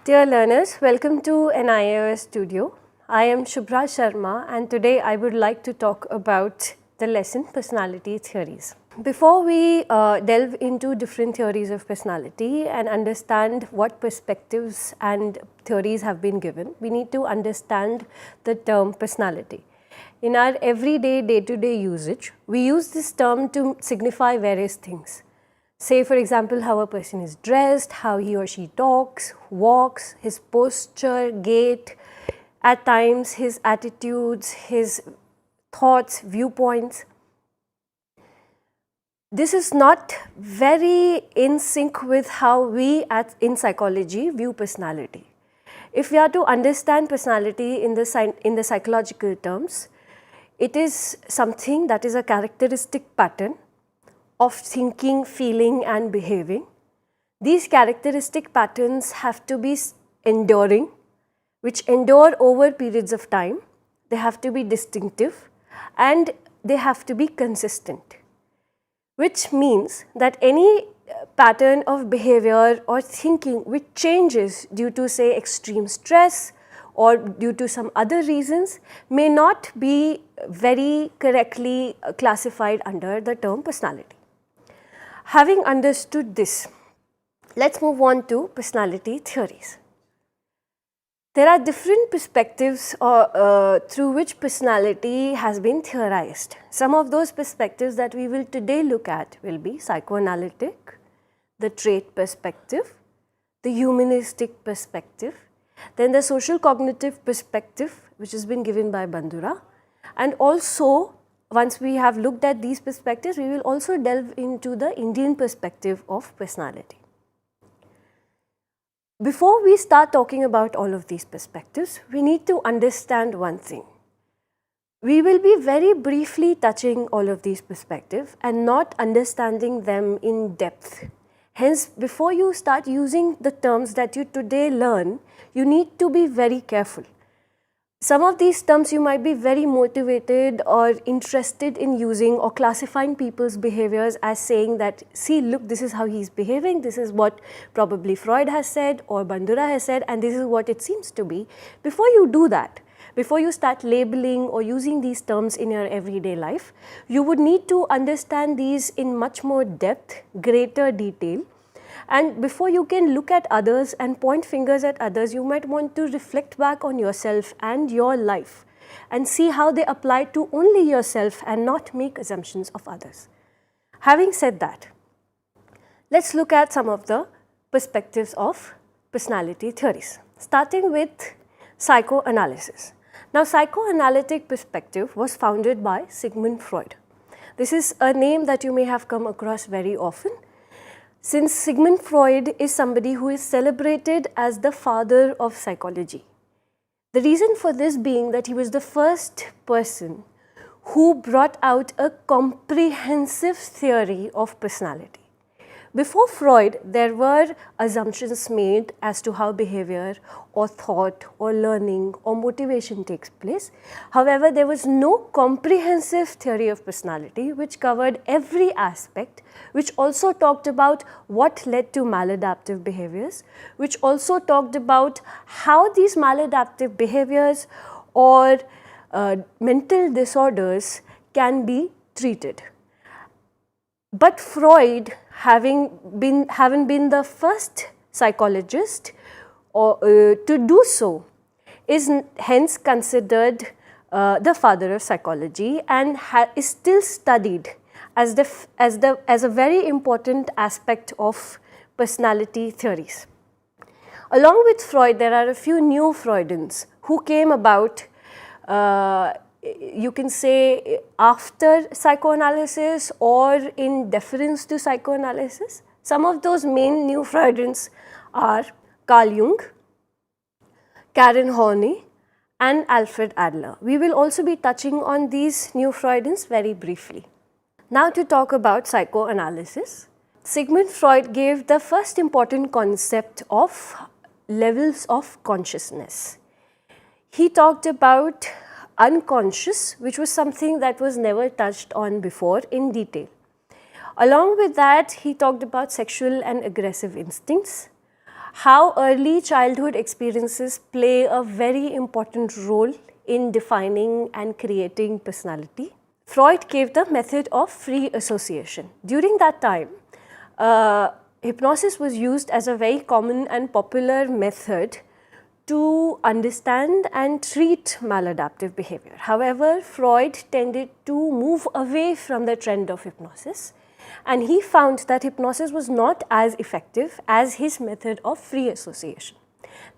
Dear learners, welcome to NIOS Studio. I am Shubhra Sharma and today I would like to talk about the lesson Personality Theories. Before we delve into different theories of personality and understand what perspectives and theories have been given, we need to understand the term personality. In our everyday, day-to-day usage, we use this term to signify various things. Say for example, how a person is dressed, how he or she talks, walks, his posture, gait, at times his attitudes, his thoughts, viewpoints. This is not very in sync with how we in psychology view personality. If we are to understand personality in the psychological terms, it is something that is a characteristic pattern of thinking, feeling and behaving. These characteristic patterns have to be enduring, which endure over periods of time. They have to be distinctive and they have to be consistent, which means that any pattern of behavior or thinking which changes due to say extreme stress or due to some other reasons may not be very correctly classified under the term personality. Having understood this, let's move on to personality theories. There are different perspectives through which personality has been theorized. Some of those perspectives that we will today look at will be psychoanalytic, the trait perspective, the humanistic perspective, then the social cognitive perspective which has been given by Bandura, and also once we have looked at these perspectives, we will also delve into the Indian perspective of personality. Before we start talking about all of these perspectives, we need to understand one thing. We will be very briefly touching all of these perspectives and not understanding them in depth. Hence, before you start using the terms that you today learn, you need to be very careful. Some of these terms you might be very motivated or interested in using or classifying people's behaviors as saying that, see, look, this is how he's behaving, this is what probably Freud has said or Bandura has said, and this is what it seems to be. Before you do that, before you start labeling or using these terms in your everyday life, you would need to understand these in much more depth, greater detail. And before you can look at others and point fingers at others, you might want to reflect back on yourself and your life and see how they apply to only yourself and not make assumptions of others. Having said that, let's look at some of the perspectives of personality theories, starting with psychoanalysis. Now, psychoanalytic perspective was founded by Sigmund Freud. This is a name that you may have come across very often, since Sigmund Freud is somebody who is celebrated as the father of psychology. The reason for this being that he was the first person who brought out a comprehensive theory of personality. Before Freud, there were assumptions made as to how behavior or thought or learning or motivation takes place. However, there was no comprehensive theory of personality which covered every aspect, which also talked about what led to maladaptive behaviors, which also talked about how these maladaptive behaviors or mental disorders can be treated. But Freud, having been the first psychologist to do so, is hence considered the father of psychology and is still studied as a very important aspect of personality theories. Along with Freud, there are a few new Freudians who came about you can say after psychoanalysis or in deference to psychoanalysis. Some of those main new Freudians are Carl Jung, Karen Horney and Alfred Adler. We will also be touching on these new Freudians very briefly. Now to talk about psychoanalysis. Sigmund Freud gave the first important concept of levels of consciousness. He talked about unconscious, which was something that was never touched on before in detail. Along with that, he talked about sexual and aggressive instincts, how early childhood experiences play a very important role in defining and creating personality. Freud gave the method of free association. During that time, hypnosis was used as a very common and popular method to understand and treat maladaptive behavior. However, Freud tended to move away from the trend of hypnosis, and he found that hypnosis was not as effective as his method of free association.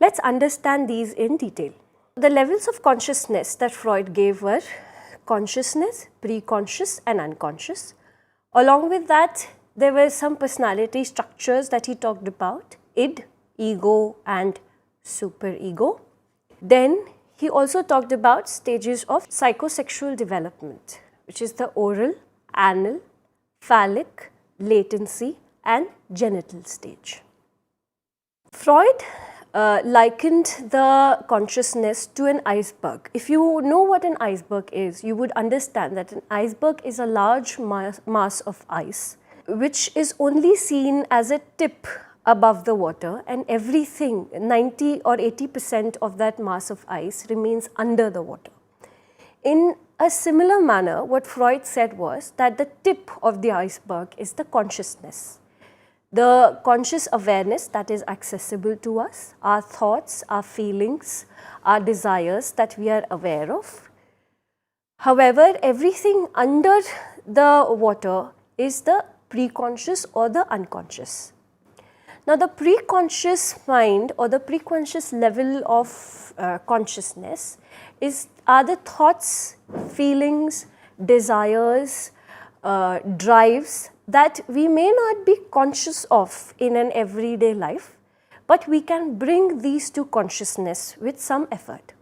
Let's understand these in detail. The levels of consciousness that Freud gave were consciousness, pre-conscious and unconscious. Along with that, there were some personality structures that he talked about: id, ego and superego. Then he also talked about stages of psychosexual development, which is the oral, anal, phallic, latency and genital stage. Freud likened the consciousness to an iceberg. If you know what an iceberg is, you would understand that an iceberg is a large mass of ice which is only seen as a tip above the water, and everything, 90 or 80% of that mass of ice remains under the water. In a similar manner, what Freud said was that the tip of the iceberg is the consciousness, the conscious awareness that is accessible to us, our thoughts, our feelings, our desires that we are aware of. However, everything under the water is the preconscious or the unconscious. Now, the preconscious mind or the preconscious level of consciousness are the thoughts, feelings, desires, drives that we may not be conscious of in an everyday life, but we can bring these to consciousness with some effort.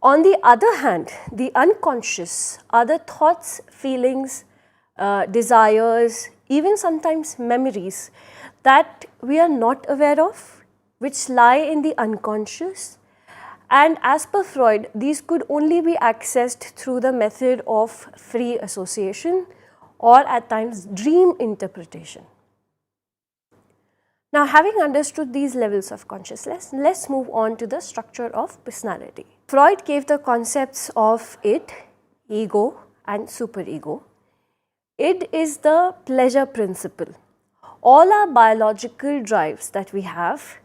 On the other hand, the unconscious are the thoughts, feelings, desires, even sometimes memories that we are not aware of, which lie in the unconscious. And as per Freud, these could only be accessed through the method of free association or at times dream interpretation. Now, having understood these levels of consciousness, let's move on to the structure of personality. Freud gave the concepts of id, ego and superego. Id is the pleasure principle. All our biological drives that we have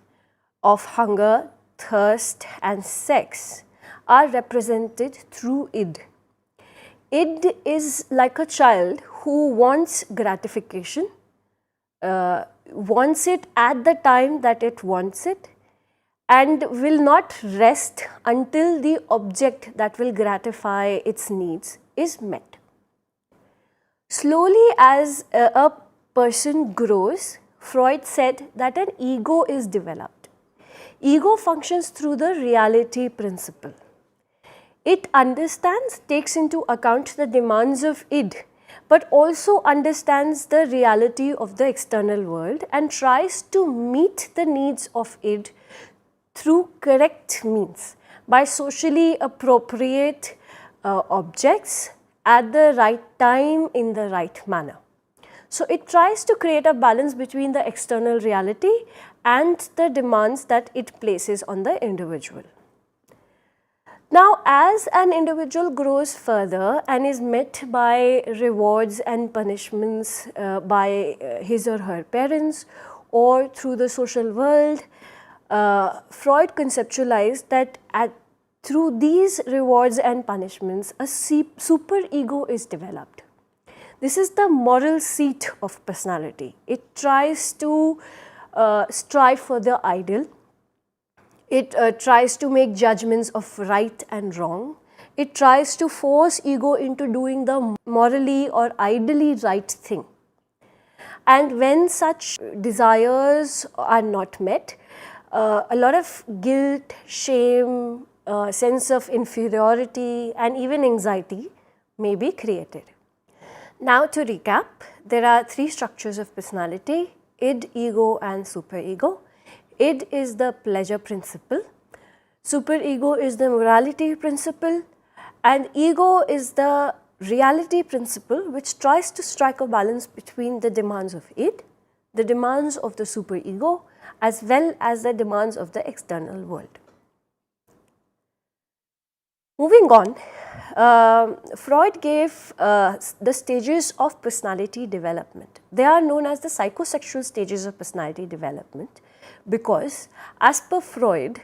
of hunger, thirst and sex are represented through id. Id is like a child who wants gratification, wants it at the time that it wants it, and will not rest until the object that will gratify its needs is met. Slowly, as a person grows, Freud said that an ego is developed. Ego functions through the reality principle. It understands, takes into account the demands of id, but also understands the reality of the external world and tries to meet the needs of id through correct means by socially appropriate objects at the right time in the right manner. So, it tries to create a balance between the external reality and the demands that it places on the individual. Now, as an individual grows further and is met by rewards and punishments by his or her parents or through the social world, Freud conceptualized that through these rewards and punishments, a superego is developed. This is the moral seat of personality. It tries to strive for the ideal. It tries to make judgments of right and wrong. It tries to force ego into doing the morally or ideally right thing. And when such desires are not met, a lot of guilt, shame, sense of inferiority and even anxiety may be created. Now, to recap, there are three structures of personality: id, ego and superego. Id is the pleasure principle, superego is the morality principle, and ego is the reality principle which tries to strike a balance between the demands of id, the demands of the superego, as well as the demands of the external world. Moving on, Freud gave the stages of personality development. They are known as the psychosexual stages of personality development because, as per Freud,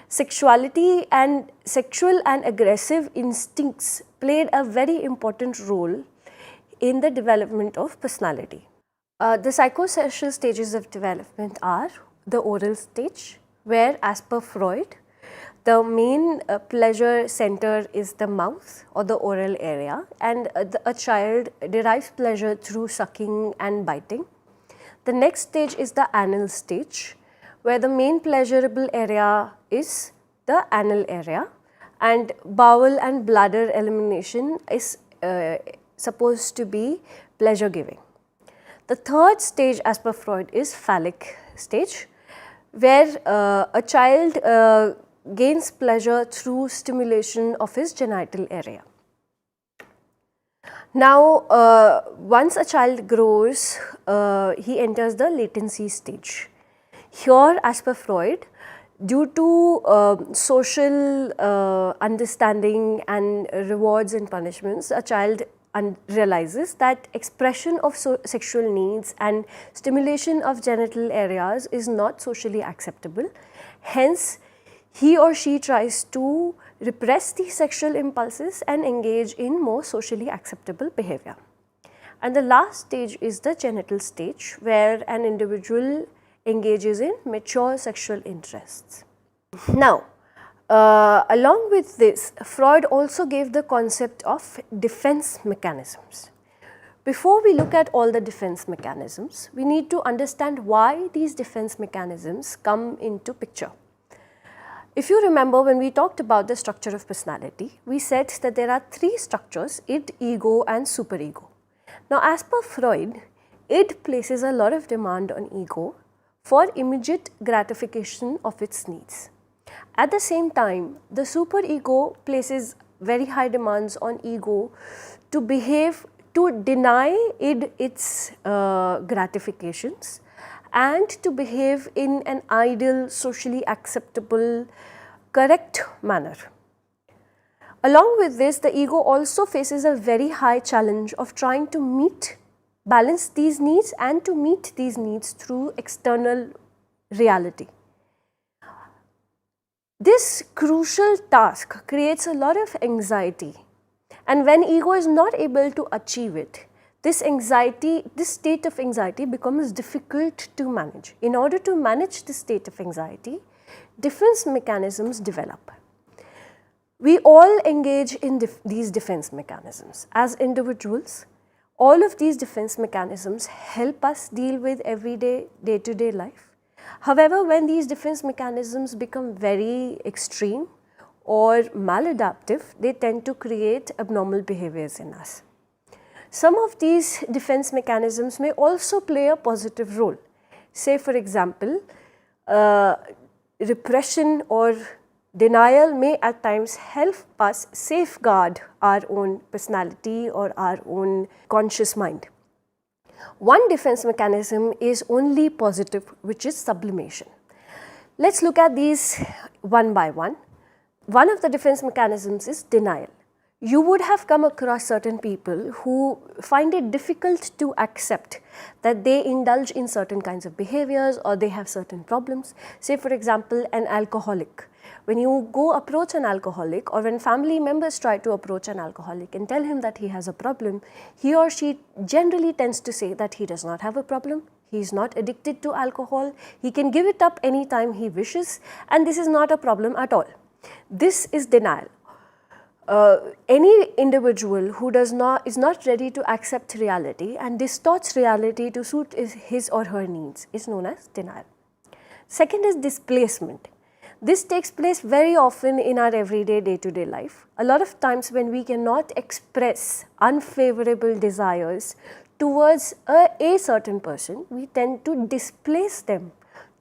sexuality and sexual and aggressive instincts played a very important role in the development of personality. The psychosexual stages of development are the oral stage, where, as per Freud, the main pleasure center is the mouth or the oral area, and a child derives pleasure through sucking and biting. The next stage is the anal stage, where the main pleasurable area is the anal area, and bowel and bladder elimination is supposed to be pleasure giving. The third stage, as per Freud, is phallic stage, where a child gains pleasure through stimulation of his genital area. Now, once a child grows, he enters the latency stage. Here, as per Freud, due to social understanding and rewards and punishments, a child realizes that expression of sexual needs and stimulation of genital areas is not socially acceptable. Hence, he or she tries to repress the sexual impulses and engage in more socially acceptable behavior. And the last stage is the genital stage, where an individual engages in mature sexual interests. Now, along with this, Freud also gave the concept of defense mechanisms. Before we look at all the defense mechanisms, we need to understand why these defense mechanisms come into picture. If you remember, when we talked about the structure of personality, we said that there are three structures: id, ego and superego. Now, as per Freud, id places a lot of demand on ego for immediate gratification of its needs. At the same time, the superego places very high demands on ego to behave, to deny id its gratifications, and to behave in an ideal, socially acceptable, correct manner. Along with this, the ego also faces a very high challenge of trying to balance these needs and to meet these needs through external reality. This crucial task creates a lot of anxiety, and when ego is not able to achieve it, this state of anxiety becomes difficult to manage. In order to manage this state of anxiety, defense mechanisms develop. We all engage in these defense mechanisms. As individuals, all of these defense mechanisms help us deal with everyday, day-to-day life. However, when these defense mechanisms become very extreme or maladaptive, they tend to create abnormal behaviors in us. Some of these defense mechanisms may also play a positive role. Say, for example, repression or denial may at times help us safeguard our own personality or our own conscious mind. One defense mechanism is only positive, which is sublimation. Let's look at these one by one. One of the defense mechanisms is denial. You would have come across certain people who find it difficult to accept that they indulge in certain kinds of behaviors or they have certain problems. Say, for example, an alcoholic. When you go approach an alcoholic, or when family members try to approach an alcoholic and tell him that he has a problem, he or she generally tends to say that he does not have a problem, he is not addicted to alcohol, he can give it up anytime he wishes, and this is not a problem at all. This is denial. Any individual who is not ready to accept reality and distorts reality to suit his or her needs is known as denial. Second is displacement. This takes place very often in our everyday, day-to-day life. A lot of times when we cannot express unfavorable desires towards a certain person, we tend to displace them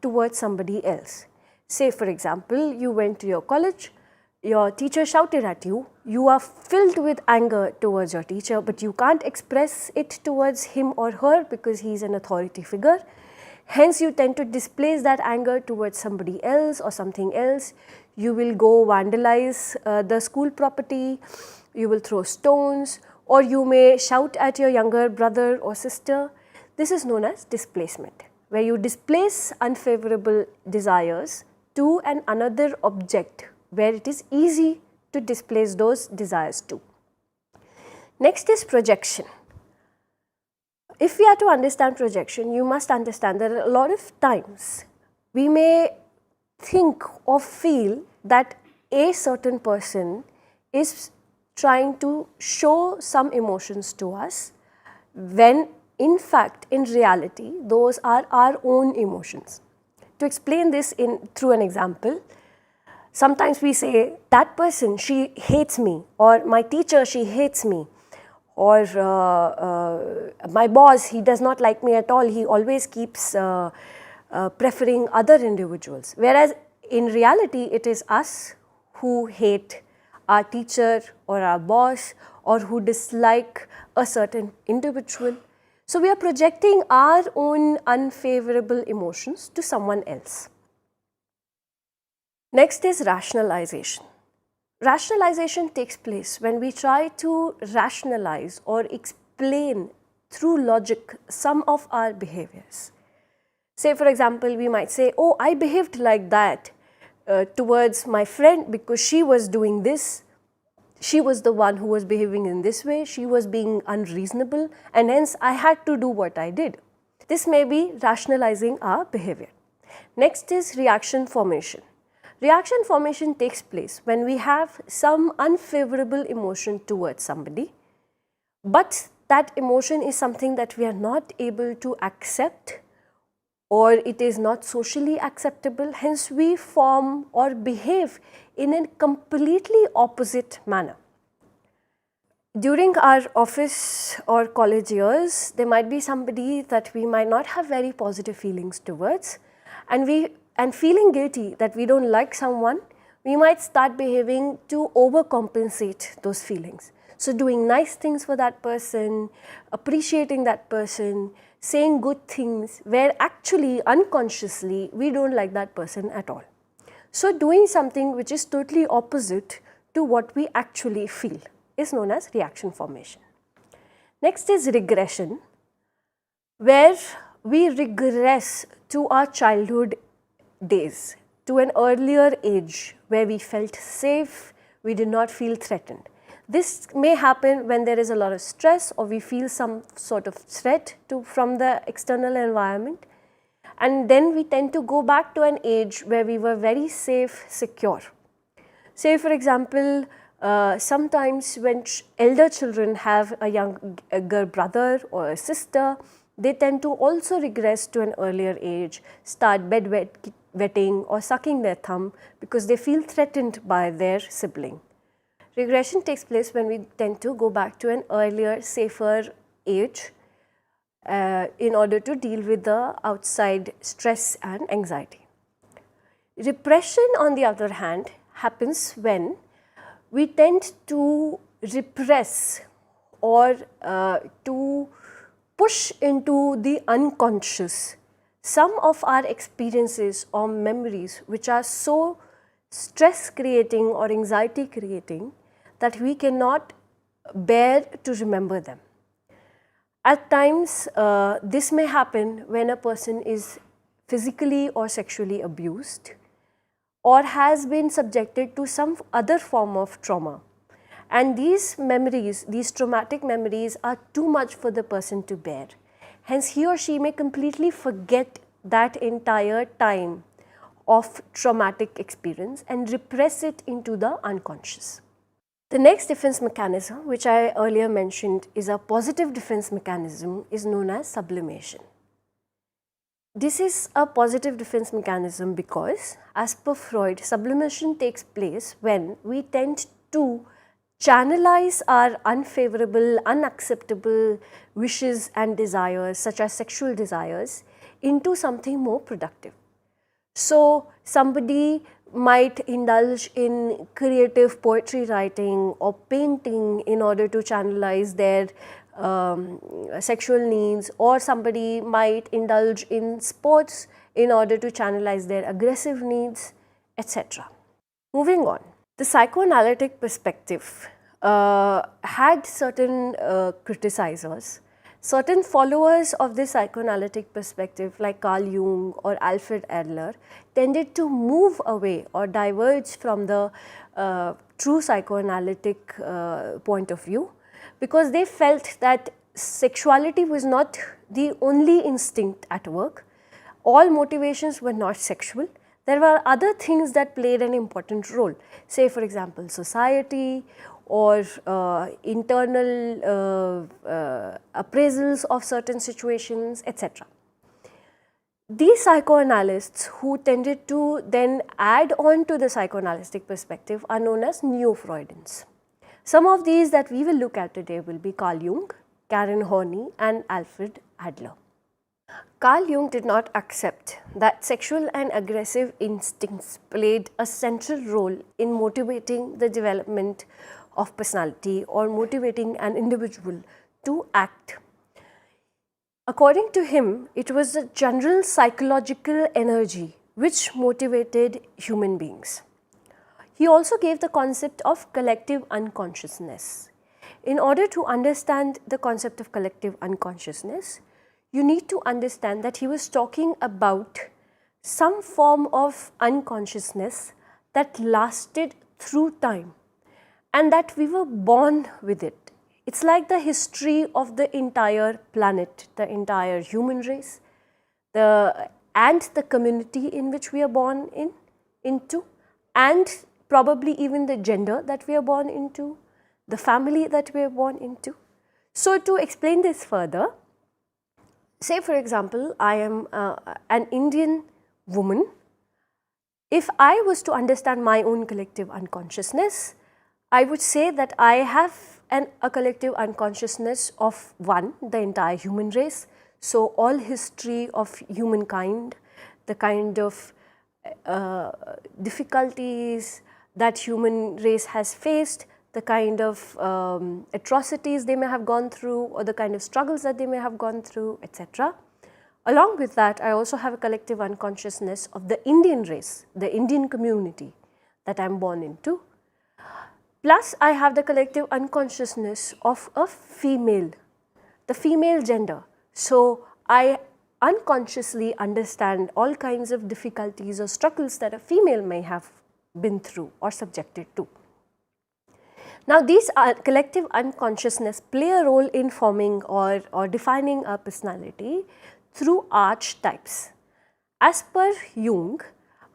towards somebody else. Say, for example, you went to your college, your teacher shouted at you, you are filled with anger towards your teacher, but you can't express it towards him or her because he is an authority figure. Hence, you tend to displace that anger towards somebody else or something else. You will go vandalize the school property, you will throw stones, or you may shout at your younger brother or sister. This is known as displacement, where you displace unfavorable desires to another object where it is easy to displace those desires to. Next is projection. If we are to understand projection, you must understand that a lot of times we may think or feel that a certain person is trying to show some emotions to us, when in fact, in reality, those are our own emotions. To explain this through an example, sometimes we say, that person, she hates me, or my teacher, she hates me, or my boss, he does not like me at all, he always keeps preferring other individuals. Whereas in reality, it is us who hate our teacher or our boss, or who dislike a certain individual. So we are projecting our own unfavorable emotions to someone else. Next is rationalization. Rationalization takes place when we try to rationalize or explain through logic some of our behaviors. Say for example, we might say, oh, I behaved like that towards my friend because she was doing this. She was the one who was behaving in this way, she was being unreasonable, and hence I had to do what I did. This may be rationalizing our behavior. Next is reaction formation. Reaction formation takes place when we have some unfavorable emotion towards somebody, but that emotion is something that we are not able to accept, or it is not socially acceptable, hence we form or behave in a completely opposite manner. During our office or college years, there might be somebody that we might not have very positive feelings towards, and feeling guilty that we don't like someone, we might start behaving to overcompensate those feelings. So doing nice things for that person, appreciating that person, saying good things, where actually unconsciously we don't like that person at all. So doing something which is totally opposite to what we actually feel is known as reaction formation. Next is regression, where we regress to our childhood days, to an earlier age where we felt safe, we did not feel threatened. This may happen when there is a lot of stress, or we feel some sort of threat from the external environment, and then we tend to go back to an age where we were very safe, secure. Say for example, sometimes when elder children have a younger brother or a sister, they tend to also regress to an earlier age, start bedwetting or sucking their thumb because they feel threatened by their sibling. Regression takes place when we tend to go back to an earlier, safer age in order to deal with the outside stress and anxiety. Repression, on the other hand, happens when we tend to repress or to push into the unconscious some of our experiences or memories which are so stress creating or anxiety creating that we cannot bear to remember them. At times, this may happen when a person is physically or sexually abused, or has been subjected to some other form of trauma. And these memories, these traumatic memories, are too much for the person to bear. Hence, he or she may completely forget that entire time of traumatic experience and repress it into the unconscious. The next defense mechanism, which I earlier mentioned, is a positive defense mechanism, is known as sublimation. This is a positive defense mechanism because, as per Freud, sublimation takes place when we tend to channelize our unfavorable, unacceptable wishes and desires, such as sexual desires, into something more productive. So, somebody might indulge in creative poetry writing or painting in order to channelize their sexual needs, or somebody might indulge in sports in order to channelize their aggressive needs, etc. Moving on, the psychoanalytic perspective had certain criticizers. Certain followers of this psychoanalytic perspective, like Carl Jung or Alfred Adler, tended to move away or diverge from the true psychoanalytic point of view, because they felt that sexuality was not the only instinct at work. All motivations were not sexual. There were other things that played an important role, say for example society, or internal appraisals of certain situations, etc. These psychoanalysts who tended to then add on to the psychoanalytic perspective are known as Neo-Freudians. Some of these that we will look at today will be Carl Jung, Karen Horney and Alfred Adler. Carl Jung did not accept that sexual and aggressive instincts played a central role in motivating the development of personality or motivating an individual to act. According to him, it was the general psychological energy which motivated human beings. He also gave the concept of collective unconsciousness. In order to understand the concept of collective unconsciousness, you need to understand that he was talking about some form of unconsciousness that lasted through time, and that we were born with it. It's like the history of the entire planet, the entire human race, and the community in which we are born into, and probably even the gender that we are born into, the family that we are born into. So to explain this further, say for example, I am an Indian woman. If I was to understand my own collective unconsciousness, I would say that I have a collective unconsciousness of one, the entire human race. So all history of humankind, the kind of difficulties that human race has faced, the kind of atrocities they may have gone through, or the kind of struggles that they may have gone through, etc. Along with that, I also have a collective unconsciousness of the Indian race, the Indian community that I am born into. Plus, I have the collective unconsciousness of a female, the female gender. So, I unconsciously understand all kinds of difficulties or struggles that a female may have been through or subjected to. Now, these collective unconsciousness play a role in forming or defining a personality through archetypes. As per Jung,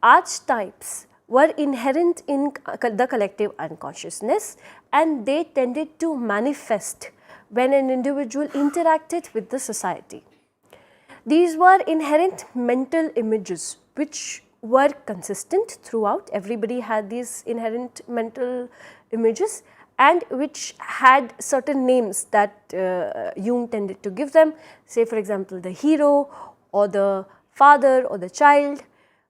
archetypes were inherent in the collective unconsciousness, and they tended to manifest when an individual interacted with the society. These were inherent mental images which were consistent throughout. Everybody had these inherent mental images, and which had certain names that Jung tended to give them, say for example the hero or the father or the child.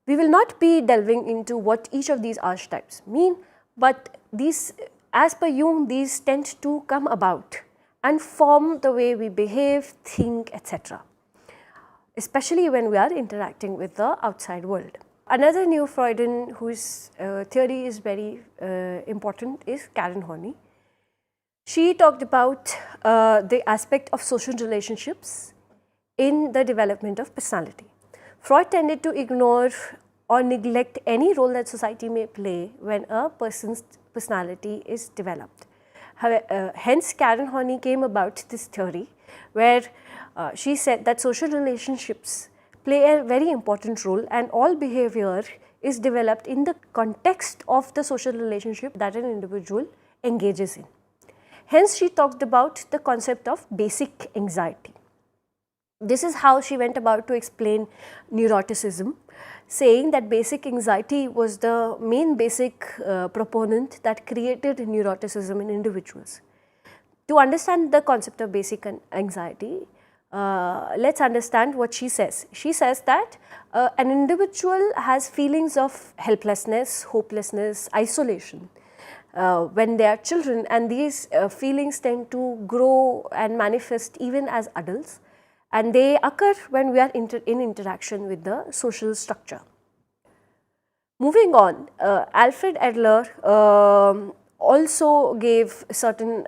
We will not be delving into what each of these archetypes mean, but these, as per Jung, these tend to come about and form the way we behave, think, etc., especially when we are interacting with the outside world. Another Neo-Freudian whose theory is very important is Karen Horney. She talked about the aspect of social relationships in the development of personality. Freud tended to ignore or neglect any role that society may play when a person's personality is developed. Hence, Karen Horney came about this theory where she said that social relationships play a very important role, and all behavior is developed in the context of the social relationship that an individual engages in. Hence, she talked about the concept of basic anxiety. This is how she went about to explain neuroticism, saying that basic anxiety was the main basic proponent that created neuroticism in individuals. To understand the concept of basic anxiety, let's understand what she says. She says that an individual has feelings of helplessness, hopelessness, isolation when they are children, and these feelings tend to grow and manifest even as adults, and they occur when we are in interaction with the social structure. Moving on, Alfred Adler also gave certain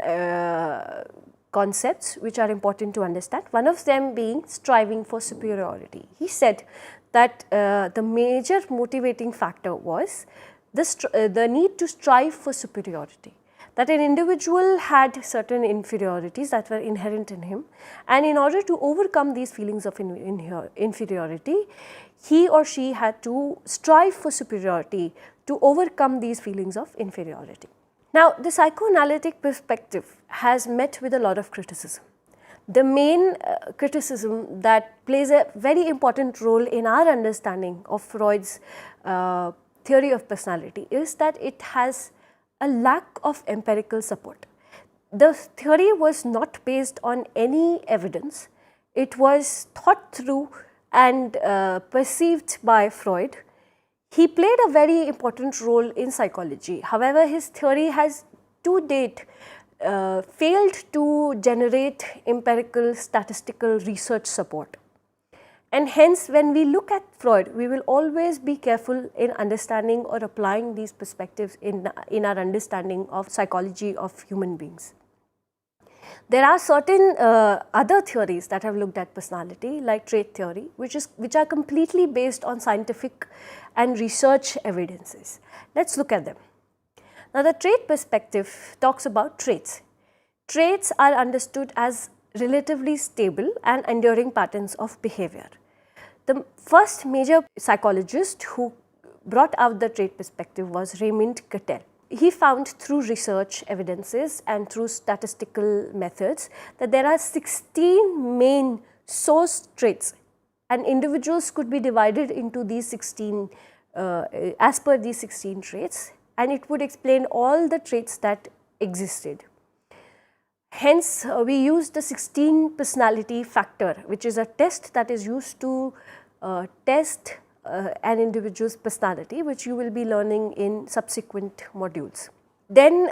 concepts which are important to understand, one of them being striving for superiority. He said that the major motivating factor was the need to strive for superiority, that an individual had certain inferiorities that were inherent in him, and in order to overcome these feelings of inferiority, he or she had to strive for superiority to overcome these feelings of inferiority. Now, the psychoanalytic perspective has met with a lot of criticism. The main criticism that plays a very important role in our understanding of Freud's theory of personality is that it has a lack of empirical support. The theory was not based on any evidence. It was thought through and perceived by Freud. He played a very important role in psychology. However, his theory has to date failed to generate empirical statistical research support. And hence, when we look at Freud, we will always be careful in understanding or applying these perspectives in our understanding of psychology of human beings. There are certain other theories that have looked at personality, like trait theory, which are completely based on scientific and research evidences. Let's look at them. Now, the trait perspective talks about traits. Traits are understood as relatively stable and enduring patterns of behavior. The first major psychologist who brought out the trait perspective was Raymond Cattell. He found through research evidences and through statistical methods that there are 16 main source traits, and individuals could be divided into these 16 as per these 16 traits, and it would explain all the traits that existed. Hence, we use the 16 personality factor, which is a test that is used to test an individual's personality, which you will be learning in subsequent modules. Then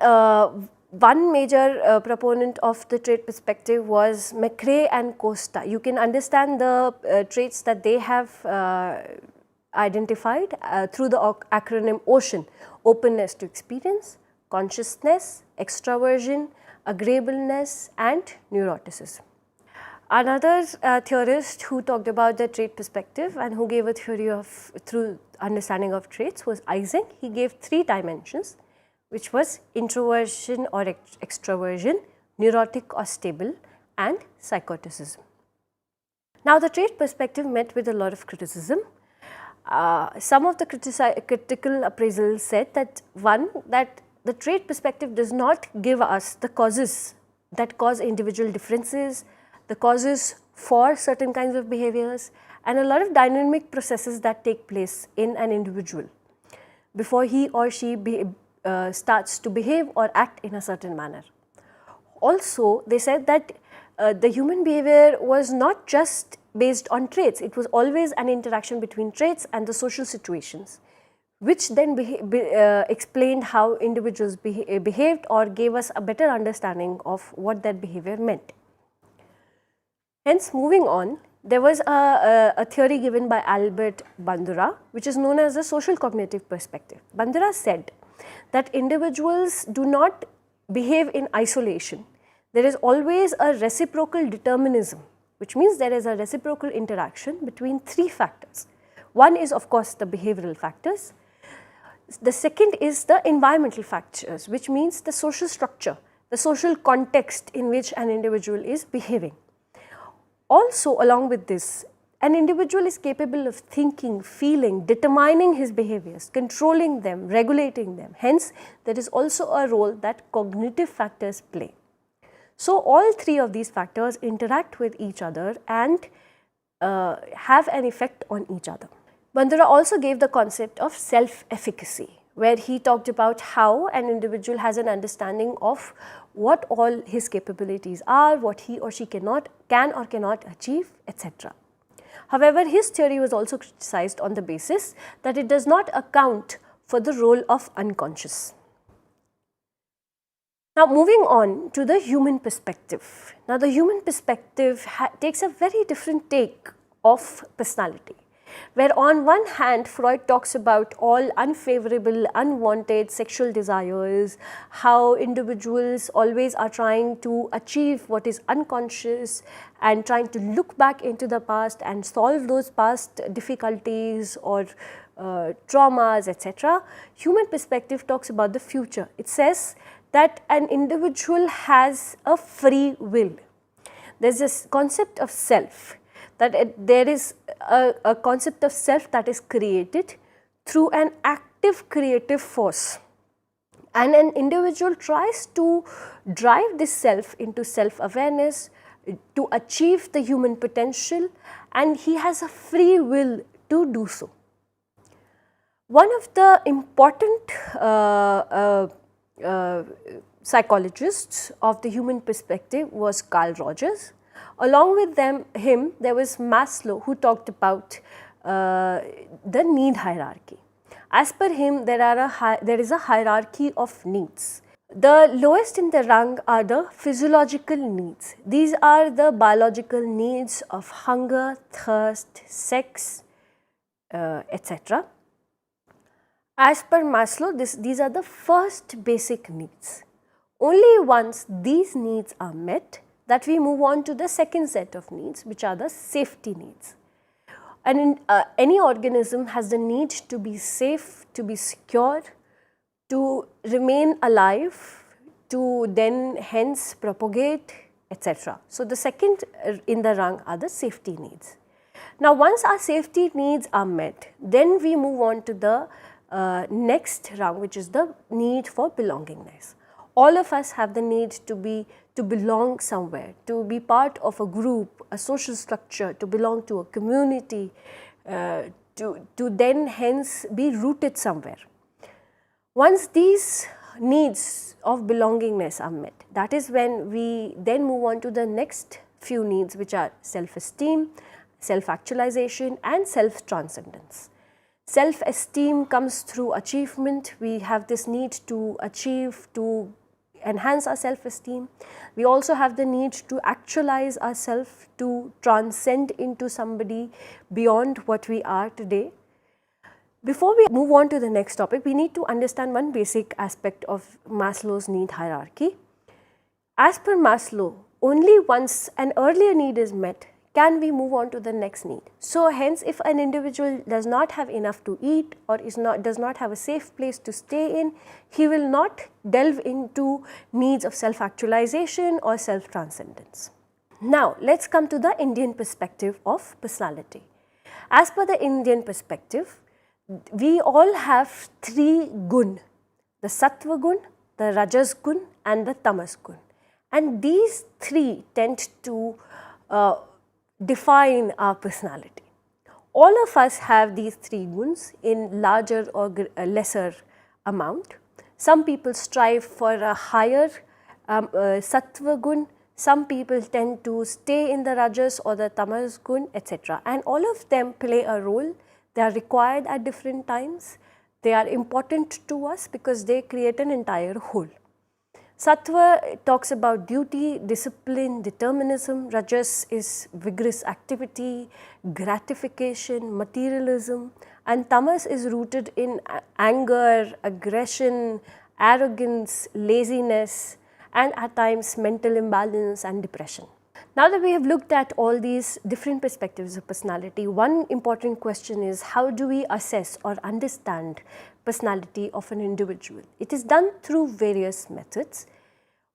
one major proponent of the trait perspective was McRae and Costa. You can understand the traits that they have identified through the acronym OCEAN: openness to experience, consciousness, extraversion, agreeableness, and neuroticism. Another theorist who talked about the trait perspective and who gave a theory of through understanding of traits was Ising. He gave 3 dimensions, which was introversion or extroversion, neurotic or stable, and psychoticism. Now, the trait perspective met with a lot of criticism. Some of the critical appraisals said that that the trait perspective does not give us the causes that cause individual differences, the causes for certain kinds of behaviors, and a lot of dynamic processes that take place in an individual before he or she starts to behave or act in a certain manner. Also, they said that the human behavior was not just based on traits, it was always an interaction between traits and the social situations, which then explained how individuals behaved or gave us a better understanding of what that behavior meant. Hence, moving on, there was a theory given by Albert Bandura, which is known as the social cognitive perspective. Bandura said that individuals do not behave in isolation. There is always a reciprocal determinism, which means there is a reciprocal interaction between 3 factors. One is, of course, the behavioral factors. The second is the environmental factors, which means the social structure, the social context in which an individual is behaving. Also, along with this, an individual is capable of thinking, feeling, determining his behaviors, controlling them, regulating them. Hence, there is also a role that cognitive factors play. So, all 3 of these factors interact with each other and have an effect on each other. Bandura also gave the concept of self-efficacy, where he talked about how an individual has an understanding of what all his capabilities are, what he or she can or cannot achieve, etc. However, his theory was also criticized on the basis that it does not account for the role of unconscious. Now, moving on to the human perspective. Now, the human perspective takes a very different take of personality, where on one hand Freud talks about all unfavorable, unwanted sexual desires, how individuals always are trying to achieve what is unconscious and trying to look back into the past and solve those past difficulties or traumas, etc. Human perspective talks about the future. It says that an individual has a free will. There is this concept of self, that there is a concept of self that is created through an active creative force, and an individual tries to drive this self into self-awareness to achieve the human potential, and he has a free will to do so. One of the important psychologists of the human perspective was Carl Rogers. Along with him, there was Maslow, who talked about the need hierarchy. As per him, there is a hierarchy of needs. The lowest in the rung are the physiological needs. These are the biological needs of hunger, thirst, sex, etc. As per Maslow, these are the first basic needs. Only once these needs are met, that we move on to the second set of needs, which are the safety needs. And any organism has the need to be safe, to be secure, to remain alive, to then hence propagate, etc. So, the second in the rung are the safety needs. Now, once our safety needs are met, then we move on to the next rung, which is the need for belongingness. All of us have the need to belong somewhere, to be part of a group, a social structure, to belong to a community, to then hence be rooted somewhere. Once these needs of belongingness are met, that is when we then move on to the next few needs, which are self-esteem, self-actualization and self-transcendence. Self-esteem comes through achievement. We have this need to achieve, to enhance our self-esteem. We also have the need to actualize ourselves, to transcend into somebody beyond what we are today. Before we move on to the next topic, we need to understand one basic aspect of Maslow's need hierarchy. As per Maslow, only once an earlier need is met can we move on to the next need. So, hence if an individual does not have enough to eat or does not have a safe place to stay in, he will not delve into needs of self-actualization or self-transcendence. Now, let us come to the Indian perspective of personality. As per the Indian perspective, we all have three gun, the Sattva gun, the Rajas gun and the Tamas gun, and these three tend to define our personality. All of us have these three guns in larger or lesser amount. Some people strive for a higher Sattva gun, some people tend to stay in the Rajas or the Tamas gun, etc. And all of them play a role. They are required at different times. They are important to us because they create an entire whole. Sattva talks about duty, discipline, determinism. Rajas is vigorous activity, gratification, materialism, and Tamas is rooted in anger, aggression, arrogance, laziness, and at times mental imbalance and depression. Now that we have looked at all these different perspectives of personality, one important question is, how do we assess or understand personality of an individual? It is done through various methods.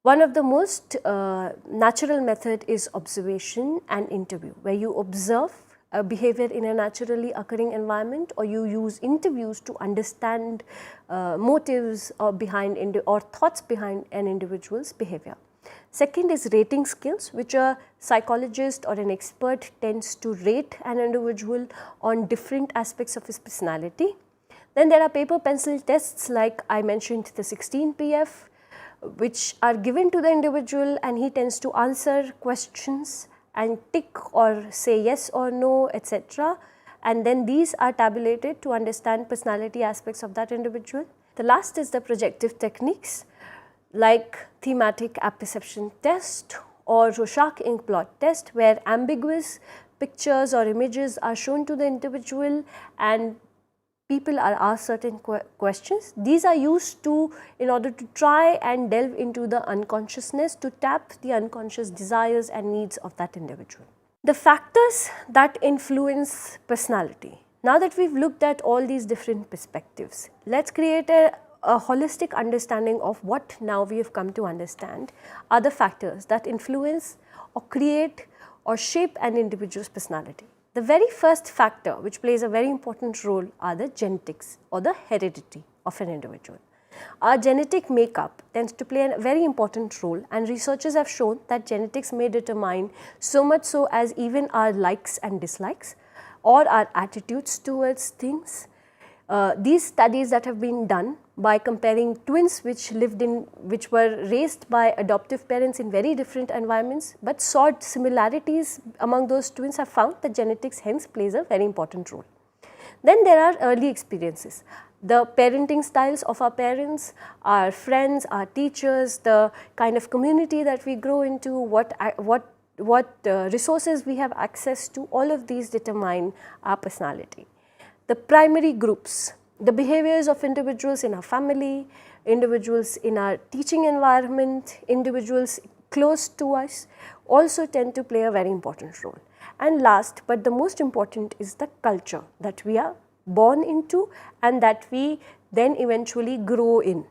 One of the most natural method is observation and interview, where you observe a behavior in a naturally occurring environment, or you use interviews to understand motives or thoughts behind an individual's behavior. Second is rating skills, which a psychologist or an expert tends to rate an individual on different aspects of his personality. Then there are paper pencil tests, like I mentioned the 16 PF, which are given to the individual, and he tends to answer questions and tick or say yes or no, etc. And then these are tabulated to understand personality aspects of that individual. The last is the projective techniques like thematic apperception test or Rorschach ink blot test, where ambiguous pictures or images are shown to the individual and people are asked certain questions. These are used in order to try and delve into the unconsciousness, to tap the unconscious desires and needs of that individual. The factors that influence personality. Now that we've looked at all these different perspectives, let's create a holistic understanding of what now we have come to understand are the factors that influence or create or shape an individual's personality. The very first factor which plays a very important role are the genetics or the heredity of an individual. Our genetic makeup tends to play a very important role, and researchers have shown that genetics may determine so much so as even our likes and dislikes or our attitudes towards things. These studies that have been done by comparing twins which were raised by adoptive parents in very different environments but saw similarities among those twins, have found that genetics hence plays a very important role. Then there are early experiences. The parenting styles of our parents, our friends, our teachers, the kind of community that we grow into, what resources we have access to, all of these determine our personality. The primary groups, the behaviors of individuals in our family, individuals in our teaching environment, individuals close to us, also tend to play a very important role. And last but the most important is the culture that we are born into and that we then eventually grow in.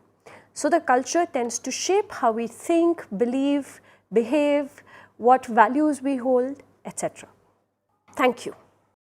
So the culture tends to shape how we think, believe, behave, what values we hold, etc. Thank you.